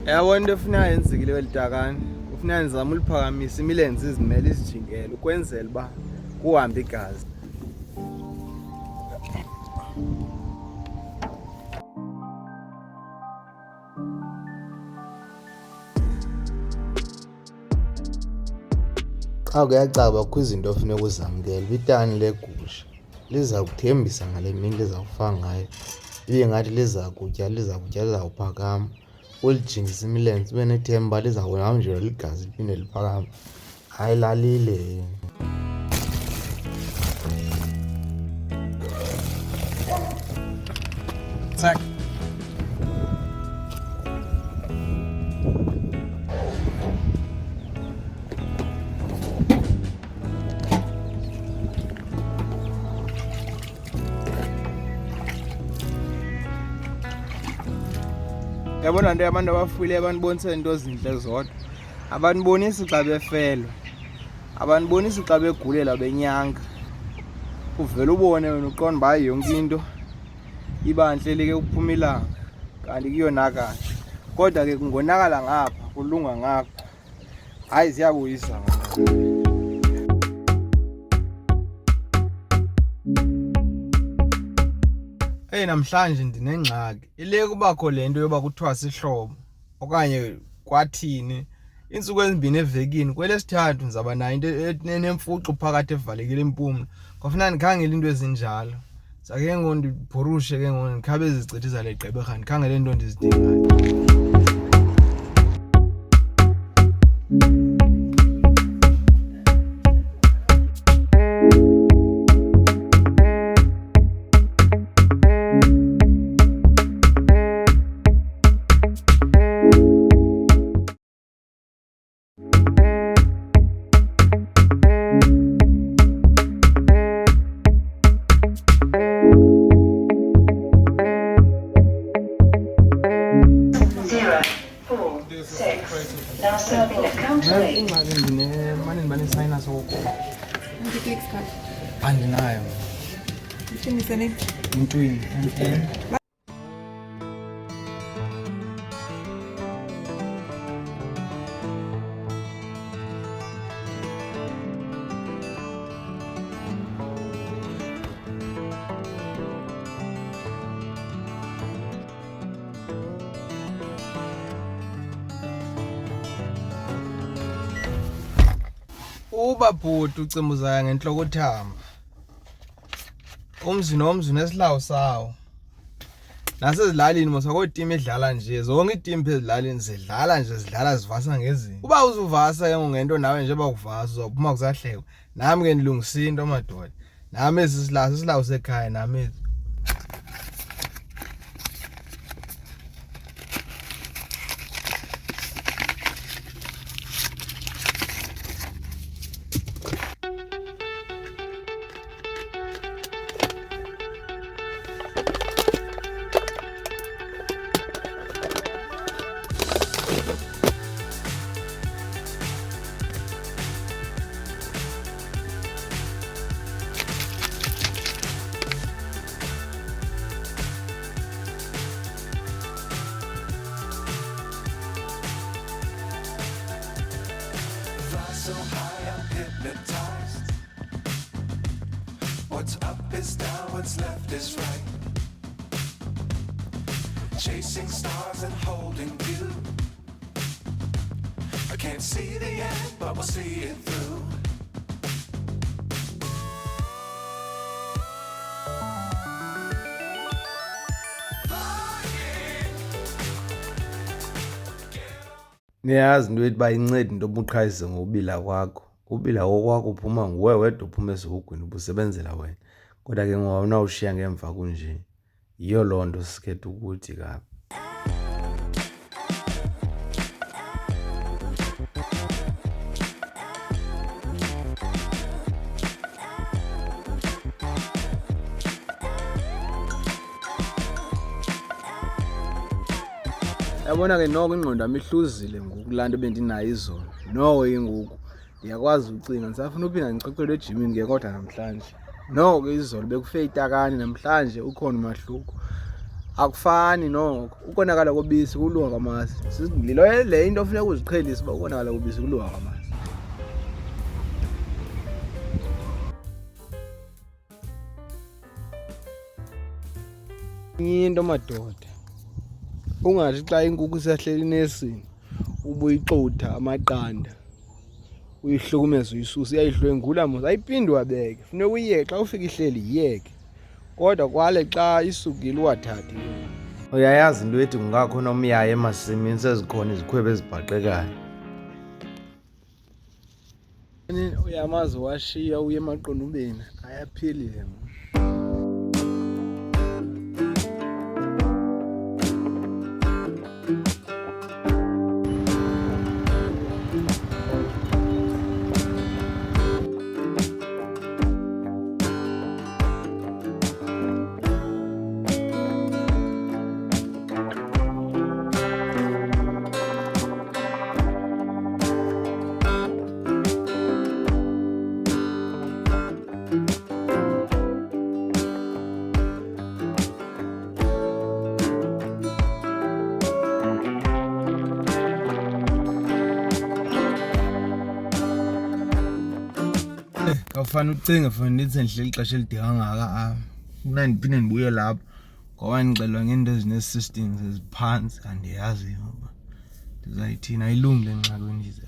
Yabona into efuna yenzikile welitakani ufuna nizama uliphakamisa imilenze izimele izijingele ukwenzela uba kuhambe igazi. Xa kuyacaba kukho izinto ofuneka uzamkele. Itani legusha liza kuthembisa ngale mini liza kufa ngayo, ibe ngathi liza kutya lizawuphakama. Ulijingisa imilenze ube nethemba lizawuhanjelwa ligazi liphinde liphakame. Hayi lalile. Zack. Yabona nto abantu abafuyile abanibonisa into ezinhle zodwa, abanibonisi xa befelwa, abanibonisi xa begulela benyanga. Uvele ubone wena uqonda uba yonke into iba ntle like kuphuma ilanga kanti kuyonakala, kodwa ke kungonakala ngapha kulunga ngapha. Hayi ziyabuyisa. Namhlanje ndinengxaki ile kubakho le nto yoba kuthiwa sihlobo okanye kwathini iintsuku ezimbini evekini. Kwelesithathu ndizawuba nayo into enemfuco phakathi evalekile impumlo, kwafuneka ndikhangele into ezinjalo. Zake ke ngoku ndibhurushe ke ngoku ndikhabe izicithi zale gqeberha ndikhangele into ndizidingayo. Now serving at counter 8. Mani ndibanesayina soko. Anti-clicks card. Andinayo. Uqinisele. Intwini. Uba bhuti ucimbuzayo ngentloko uthamba. Umzi nomzi unesilawu sawo. Nasezilalini mosakootimu edlala nje, zonke iitimu ezilalini zidlala nje zidlala zivasa ngezinto. Uba uzuvasa ke ngento nawe nje bakuvasa uzophuma kusahlekwa. Nami ke ndilungisa into madoda. Nami esi silawu sekhaya nami esi. So high I'm hypnotized. What's up is down, what's left is right. Chasing stars and holding you. I can't see the end, but we'll see it through. Niyazi into ethi uba incede into obuqhayise ngobila kwakho. Ubila kokwakho uphuma nguwe wedwa uphuma esihogweni ubusebenzela wena. Kodwa ke ngoku awunawushiya ngemva kunje. Yiyo loo nto sikhetha ukuthi kabi. Yabona ke noko ingqondo yami ihluzile ngoku laa nto bendinayo izolo. Noko ke ngoku ndiyakwazi ucinga ndisafuna uphinda ndicocelwe ejimini ke kodwa namhlanje. Noko izolo bekufe itakani namhlanje ukhona umahluko. akufani noko. Ukonakala kobisi kuluka kwamasi. Lilo le into ofuneka uziqhelise uba ukonakala kobisi kuluka kwamasi. Into madoda, ungathi xa inkukhu isahleli nesini ubuyixutha amaqanda uyihlukumeza uyisusa iyayihlwengula mos ayiphindi wabeke, funeka uyiyeke xa ufika ihleli yiyeke, kodwa kwale xa isukile uwathathe. Uyayazi into ethi kungakho nomyayi emasimini sezikhona izikhwebu ezibhaqekayo. Uyamazi washiya uye emaqunubeni ayaphilile. Kawufana ucinga fana ndithi ndihleli ixesha elide kangaka funa ndiphinde ndibuye lapho ngoba ndixelwa ngento ezine-systems eziphantsi andiyazi ngoba ndizayithini ayilungi le ngxaki endize.